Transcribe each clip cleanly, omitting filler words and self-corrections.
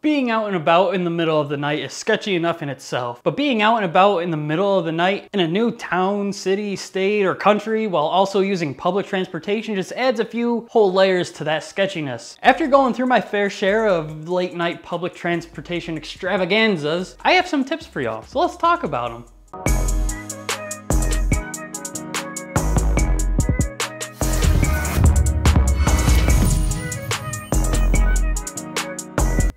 Being out and about in the middle of the night is sketchy enough in itself, but being out and about in the middle of the night in a new town, city, state, or country while also using public transportation just adds a few whole layers to that sketchiness. After going through my fair share of late night public transportation extravaganzas, I have some tips for y'all, so let's talk about them.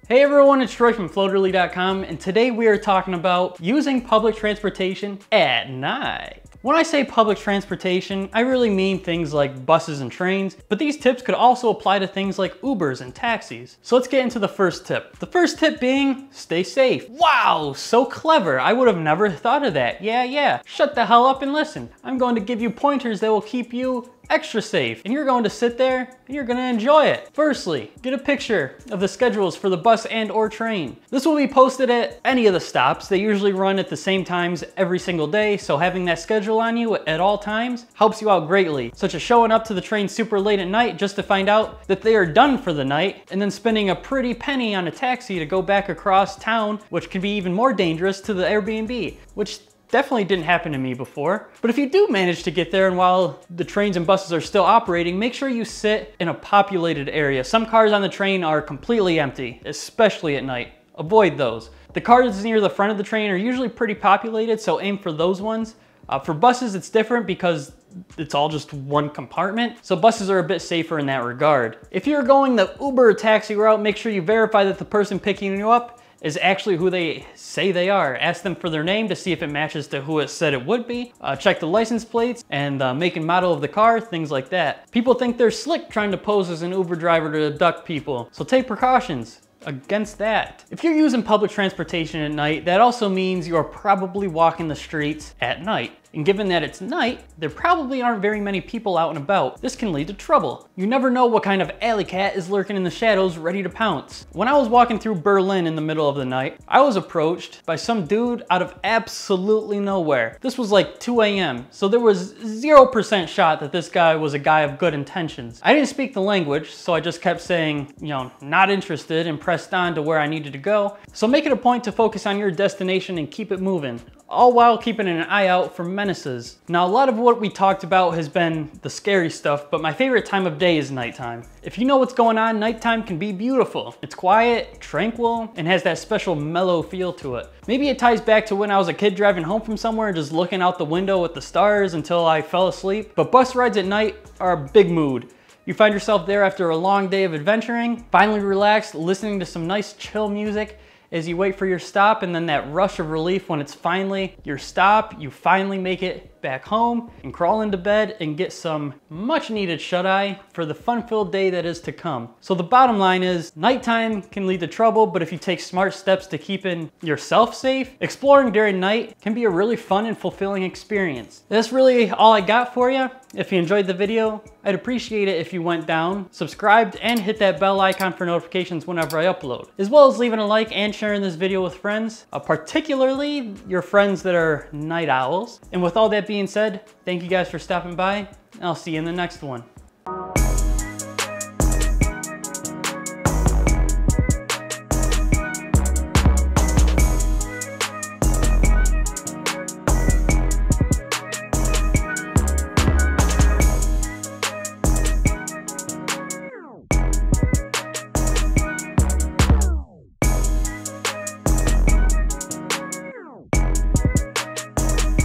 Hey everyone, it's Troy from Floaterly.com, and today we are talking about using public transportation at night. When I say public transportation, I really mean things like buses and trains, but these tips could also apply to things like Ubers and taxis. So let's get into the first tip. The first tip being, stay safe. Wow, so clever. I would have never thought of that. Yeah. Shut the hell up and listen. I'm going to give you pointers that will keep you extra safe, and you're going to sit there and you're going to enjoy it. Firstly, get a picture of the schedules for the bus and or train. This will be posted at any of the stops. They usually run at the same times every single day, so having that schedule on you at all times helps you out greatly, such as showing up to the train super late at night just to find out that they are done for the night, and then spending a pretty penny on a taxi to go back across town, which can be even more dangerous, to the Airbnb, which definitely didn't happen to me before. But if you do manage to get there and while the trains and buses are still operating, make sure you sit in a populated area. Some cars on the train are completely empty, especially at night. Avoid those. The cars near the front of the train are usually pretty populated, so aim for those ones. For buses, it's different because it's all just one compartment, so buses are a bit safer in that regard. If you're going the Uber or taxi route, make sure you verify that the person picking you up is actually who they say they are. Ask them for their name to see if it matches to who it said it would be. Check the license plates and make and model of the car, things like that. People think they're slick trying to pose as an Uber driver to abduct people, so take precautions against that. If you're using public transportation at night, that also means you're probably walking the streets at night. And given that it's night, there probably aren't very many people out and about. This can lead to trouble. You never know what kind of alley cat is lurking in the shadows ready to pounce. When I was walking through Berlin in the middle of the night, I was approached by some dude out of absolutely nowhere. This was like 2 a.m., so there was 0% shot that this guy was a guy of good intentions. I didn't speak the language, so I just kept saying, not interested, and pressed on to where I needed to go. So make it a point to focus on your destination and keep it moving, all while keeping an eye out for menaces. Now, a lot of what we talked about has been the scary stuff, but my favorite time of day is nighttime. If you know what's going on, nighttime can be beautiful. It's quiet, tranquil, and has that special mellow feel to it. Maybe it ties back to when I was a kid driving home from somewhere and just looking out the window at the stars until I fell asleep. But bus rides at night are a big mood. You find yourself there after a long day of adventuring, finally relaxed, listening to some nice chill music as you wait for your stop, and then that rush of relief when it's finally your stop, you finally make it back home and crawl into bed and get some much needed shut-eye for the fun-filled day that is to come. So the bottom line is, nighttime can lead to trouble, but if you take smart steps to keeping yourself safe, exploring during night can be a really fun and fulfilling experience. That's really all I got for you. If you enjoyed the video, I'd appreciate it if you went down, subscribed, and hit that bell icon for notifications whenever I upload, as well as leaving a like and sharing this video with friends, particularly your friends that are night owls. And with all that being said, thank you guys for stopping by, and I'll see you in the next one.